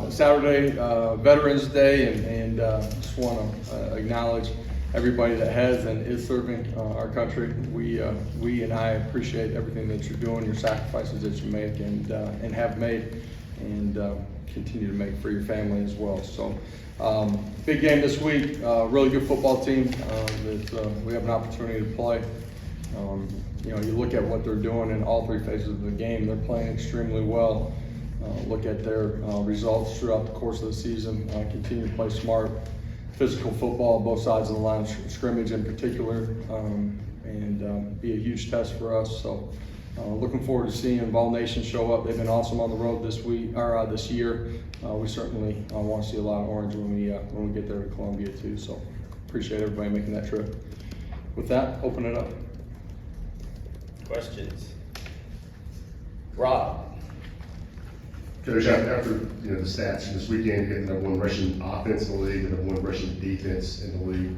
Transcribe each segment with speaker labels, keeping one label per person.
Speaker 1: Saturday, Veterans Day, and just want to acknowledge everybody that has and is serving our country. We and I appreciate everything that you're doing, your sacrifices that you make and have made, and continue to make for your family as well. So, big game this week. Really good football team that we have an opportunity to play. You look at what they're doing in all three phases of the game. They're playing extremely well. Look at their results throughout the course of the season. Continue to play smart, physical football, both sides of the line of scrimmage in particular, and be a huge test for us. So, looking forward to seeing Vol Nation show up. They've been awesome on the road this year. We certainly want to see a lot of orange when we get there to Columbia too. So, appreciate everybody making that trip. With that, open it up.
Speaker 2: Questions? Rob.
Speaker 3: Coach, after the stats this weekend, you get the number one rushing offense in the league, the number one rushing defense in the league.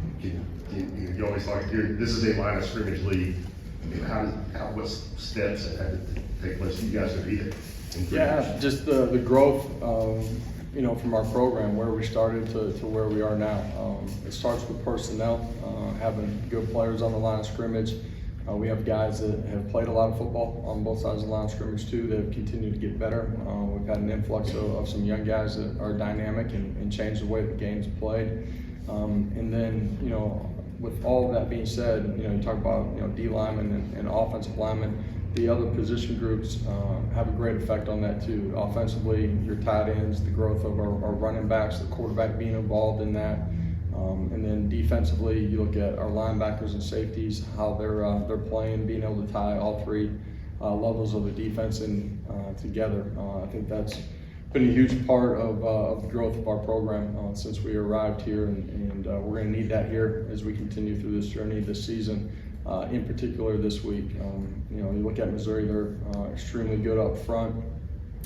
Speaker 3: You always like to hear this is a line of scrimmage league. I mean, what steps have had to take place for you guys to beat it?
Speaker 1: Yeah, just the growth, from our program, where we started to where we are now. It starts with personnel, having good players on the line of scrimmage. We have guys that have played a lot of football on both sides of the line of scrimmage too, that have continued to get better. We've had an influx of some young guys that are dynamic and change the way the game's played. And then, with all of that being said, you talk about, D linemen and offensive linemen. The other position groups have a great effect on that too. Offensively, your tight ends, the growth of our running backs, the quarterback being involved in that. And then defensively, you look at our linebackers and safeties, how they're playing, being able to tie all three levels of the defense together. I think that's been a huge part of the growth of our program since we arrived here, and we're going to need that here as we continue through this journey this season. In particular this week, you look at Missouri; they're extremely good up front.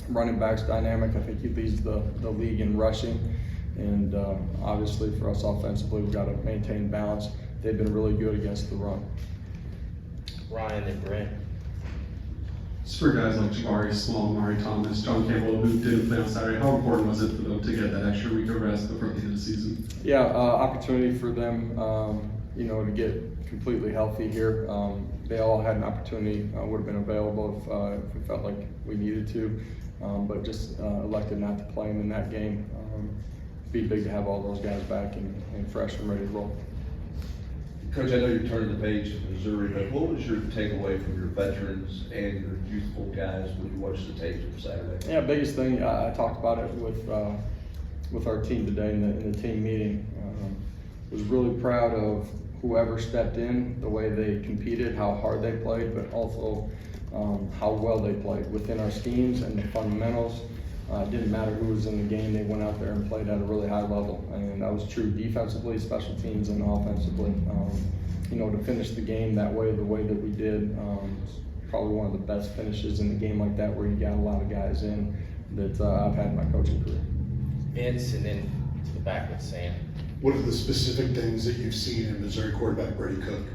Speaker 1: Running backs dynamic. I think he leads the league in rushing. And obviously for us offensively, we've got to maintain balance. They've been really good against the run.
Speaker 2: Ryan and Brent.
Speaker 4: Just for guys like Jabari Small, Mari Thomas, John Campbell, who didn't play on Saturday, how important was it for them to get that extra week of rest before the end of the season?
Speaker 1: Yeah, opportunity for them, to get completely healthy here. They all had an opportunity, would have been available if we felt like we needed to, but just elected not to play them in that game. Be big to have all those guys back and fresh and ready to roll.
Speaker 5: Coach, I know you're turning the page of Missouri, but what was your takeaway from your veterans and your youthful guys when you watched the tapes from Saturday?
Speaker 1: Yeah, biggest thing, I talked about it with our team today in the team meeting. Was really proud of whoever stepped in, the way they competed, how hard they played, but also how well they played within our schemes and the fundamentals. It didn't matter who was in the game, they went out there and played at a really high level. And that was true defensively, special teams, and offensively. To finish the game that way, the way that we did, probably one of the best finishes in a game like that where you got a lot of guys in that I've had in my coaching career.
Speaker 2: Vince, and then to the back with Sam.
Speaker 6: What are the specific things that you've seen in Missouri quarterback Brady Cook?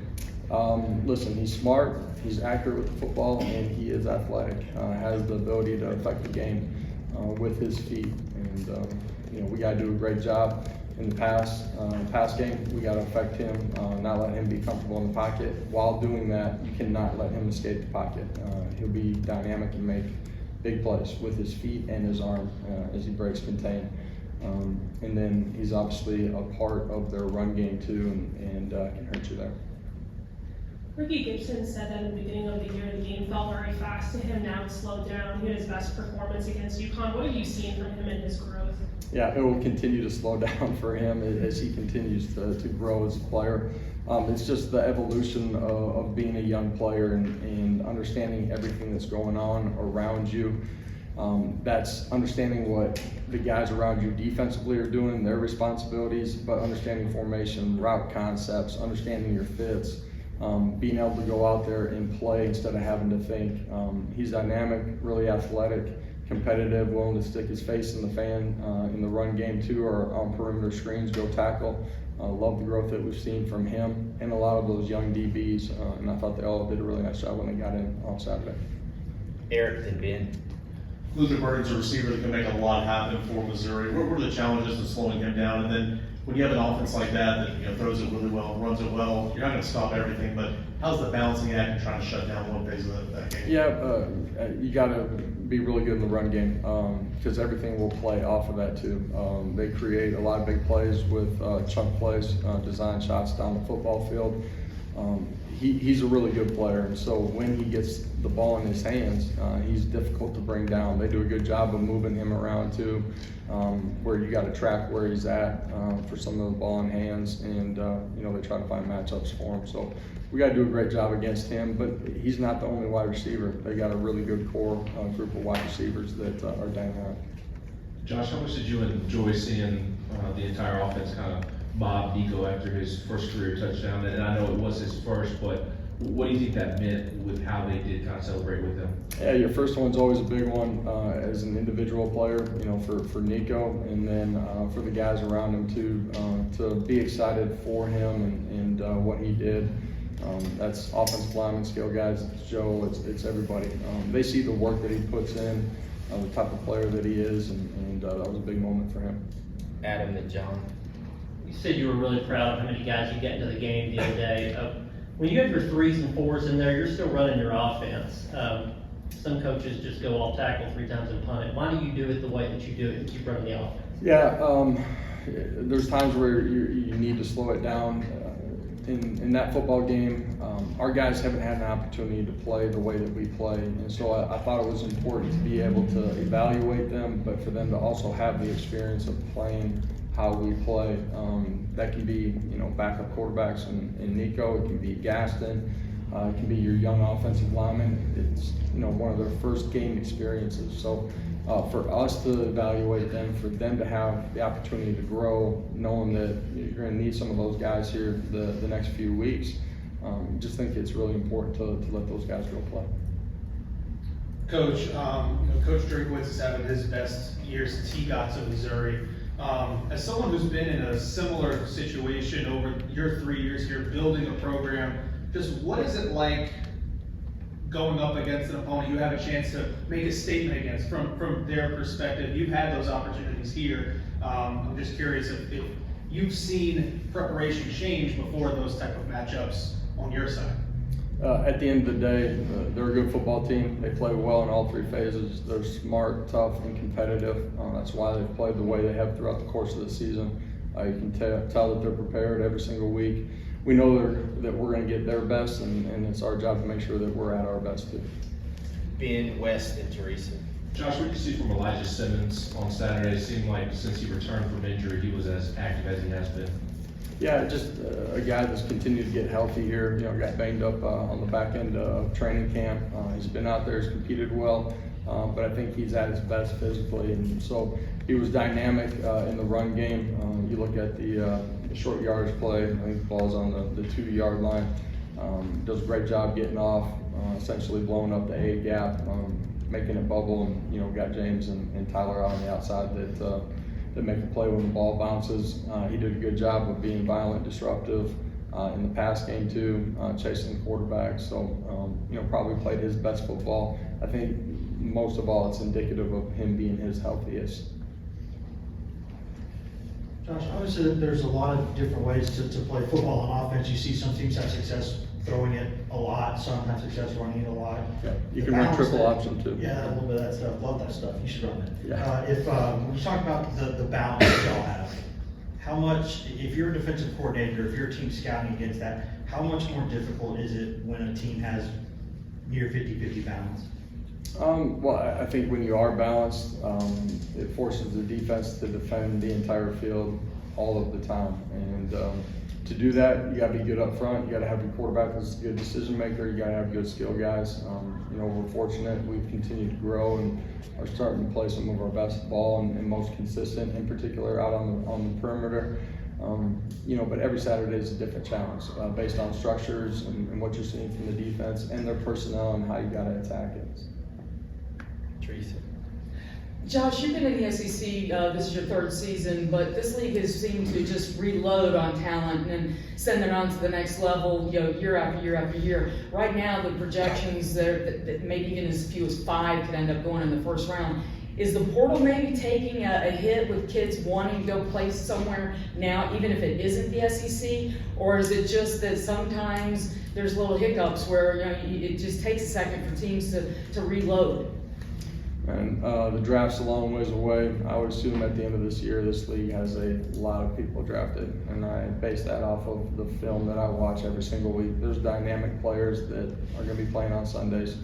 Speaker 1: Listen, he's smart, he's accurate with the football, and he is athletic. Has the ability to affect the game with his feet. And we got to do a great job in the pass game. We got to affect him, not let him be comfortable in the pocket. While doing that, you cannot let him escape the pocket. He'll be dynamic and make big plays with his feet and his arm as he breaks contain. And then he's obviously a part of their run game too, and can hurt you there.
Speaker 7: Ricky Gibson said that in the beginning of the year, the game felt very fast to him. Now it's slowed down. He had his best performance against UConn. What have you seen from him and his growth?
Speaker 1: Yeah, it will continue to slow down for him as he continues to grow as a player. It's just the evolution of being a young player and understanding everything that's going on around you. That's understanding what the guys around you defensively are doing, their responsibilities, but understanding formation, route concepts, understanding your fits. Being able to go out there and play instead of having to think. He's dynamic, really athletic, competitive, willing to stick his face in the fan in the run game too, or on perimeter screens, go tackle. Love the growth that we've seen from him and a lot of those young DBs, and I thought they all did a really nice job when they got in on Saturday.
Speaker 2: Eric and Ben.
Speaker 8: Luther Burden's a receiver that can make a lot happen for Missouri. What were the challenges of slowing him down? And then when you have an offense like that throws it really well, runs it well, you're not going to stop everything, but how's the balancing act and trying to shut down one phase of that game?
Speaker 1: Yeah, you got to be really good in the run game because everything will play off of that too. They create a lot of big plays with chunk plays, design shots down the football field. He's a really good player, and so when he gets the ball in his hands, he's difficult to bring down. They do a good job of moving him around too, where you got to track where he's at for some of the ball in hands, and they try to find matchups for him. So we got to do a great job against him, but he's not the only wide receiver. They got a really good core group of wide receivers that are dynamic.
Speaker 9: Josh, how much did you enjoy seeing the entire offense kind of mob Nico after his first career touchdown? And I know it was his first, but what do you think that meant with how they did kind of celebrate with him?
Speaker 1: Yeah, your first one's always a big one as an individual player, for Nico, and then for the guys around him too, to be excited for him and what he did. That's offensive lineman, skill guys, it's Joe, it's everybody. They see the work that he puts in, the type of player that he is, and that was a big moment for him.
Speaker 2: Adam and John.
Speaker 10: You said you were really proud of how many guys you got into the game the other day. When you have your 3s and 4s in there, you're still running your offense. Some coaches just go all tackle 3 times and punt it. Why do you do it the way that you do it and keep running the offense?
Speaker 1: Yeah, there's times where you need to slow it down. In that football game, our guys haven't had an opportunity to play the way that we play, and so I thought it was important to be able to evaluate them, but for them to also have the experience of playing how we play. That can be, backup quarterbacks in Nico, it can be Gaston, it can be your young offensive lineman. It's, one of their first game experiences. So for us to evaluate them, for them to have the opportunity to grow, knowing that you're going to need some of those guys here the next few weeks, just think it's really important to let those guys go play.
Speaker 11: Coach, Coach Drinkwitz is having his best year since he got to Missouri. As someone who's been in a similar situation over your 3 years here, building a program, just what is it like going up against an opponent you have a chance to make a statement against from their perspective? You've had those opportunities here. I'm just curious if you've seen preparation change before those type of matchups on your side.
Speaker 1: At the end of the day, they're a good football team. They play well in all 3 phases. They're smart, tough, and competitive. That's why they've played the way they have throughout the course of the season. You can tell that they're prepared every single week. We know that we're going to get their best, and it's our job to make sure that we're at our best too.
Speaker 2: Ben, West, and Teresa.
Speaker 9: Josh, what did you see from Elijah Simmons on Saturday? It seemed like since he returned from injury, he was as active as he has been.
Speaker 1: Yeah, just a guy that's continued to get healthy here. Got banged up on the back end of training camp. He's been out there, he's competed well, but I think he's at his best physically, and so he was dynamic in the run game. You look at the short yardage play. I think the ball's on the 2-yard line. Does a great job getting off, essentially blowing up the A gap, making it bubble, and got James and Tyler out on the outside that make a play when the ball bounces. He did a good job of being violent, disruptive in the pass game too, chasing the quarterback. So probably played his best football. I think most of all, it's indicative of him being his healthiest.
Speaker 12: Josh, obviously there's a lot of different ways to play football on offense. You see some teams have success throwing it a lot, some have success running it a lot.
Speaker 1: Yeah, you can run triple option too.
Speaker 12: Yeah, a little bit of that stuff. Love that stuff. You should run it.
Speaker 1: Yeah.
Speaker 12: When you talk about the balance that y'all have, how much, if you're a defensive coordinator, if you're a team scouting against that, how much more difficult is it when a team has near 50-50 balance?
Speaker 1: Well, I think when you are balanced, it forces the defense to defend the entire field all of the time. And to do that, you got to be good up front. You got to have your quarterback that's a good decision maker. You got to have good skill guys. We're fortunate. We've continued to grow and are starting to play some of our best ball and most consistent, in particular out on the perimeter. But every Saturday is a different challenge based on structures and what you're seeing from the defense and their personnel and how you got to attack it.
Speaker 2: Teresa.
Speaker 13: Josh, you've been in the SEC, this is your third season, but this league has seemed to just reload on talent and send it on to the next level, year after year after year. Right now, the projections that maybe even as few as 5 could end up going in the first round. Is the portal maybe taking a hit with kids wanting to go play somewhere now, even if it isn't the SEC? Or is it just that sometimes there's little hiccups where it just takes a second for teams to reload?
Speaker 1: And the draft's a long ways away. I would assume at the end of this year, this league has a lot of people drafted, and I base that off of the film that I watch every single week. There's dynamic players that are going to be playing on Sundays.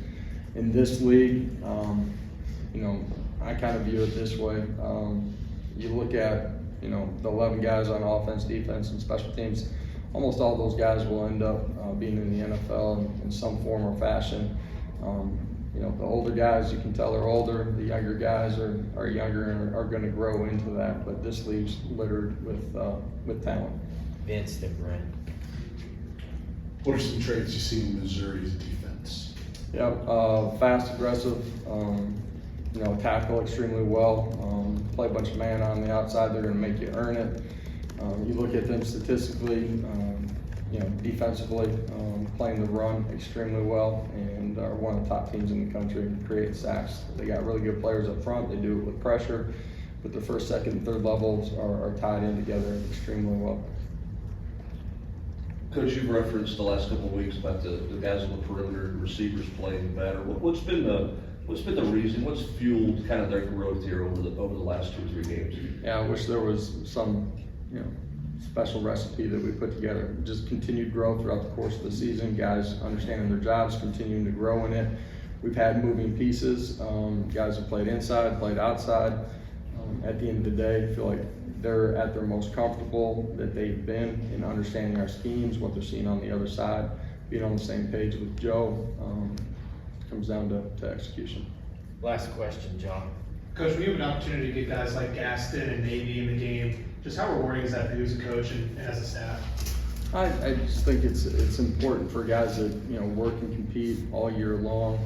Speaker 1: In this league, I kind of view it this way. You look at, the 11 guys on offense, defense, and special teams. Almost all those guys will end up being in the NFL in some form or fashion. The older guys, you can tell they're older. The younger guys are younger and are going to grow into that. But this league's littered with talent.
Speaker 2: Vince the Brent.
Speaker 6: What are some traits you see in Missouri's defense?
Speaker 1: Yep, fast, aggressive. Tackle extremely well. Play a bunch of man on the outside. They're going to make you earn it. You look at them statistically. Defensively, playing the run extremely well, and are one of the top teams in the country in creating sacks. They got really good players up front. They do it with pressure, but the first, second, and third levels are tied in together extremely well.
Speaker 5: Coach, you've referenced the last couple of weeks about the guys on the perimeter, receivers playing better. What's been the reason? What's fueled kind of their growth here over the last 2 or 3 games?
Speaker 1: Yeah, I wish there was some, special recipe that we put together. Just continued growth throughout the course of the season. Guys understanding their jobs, continuing to grow in it. We've had moving pieces. Guys have played inside, played outside. At the end of the day, I feel like they're at their most comfortable that they've been in understanding our schemes, what they're seeing on the other side, being on the same page with Joe. Comes down to execution.
Speaker 2: Last question, John.
Speaker 11: Coach, when you have an opportunity to get guys like Gaston and Navy in the game, just how rewarding is that for you as a coach and as a staff?
Speaker 1: I just think it's important for guys that work and compete all year long.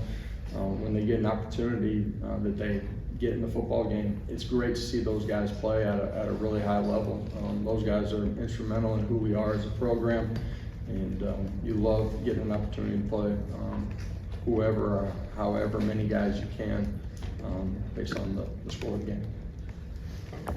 Speaker 1: When they get an opportunity that they get in the football game, it's great to see those guys play at a really high level. Those guys are instrumental in who we are as a program, and you love getting an opportunity to play whoever or however many guys you can based on the score of the game.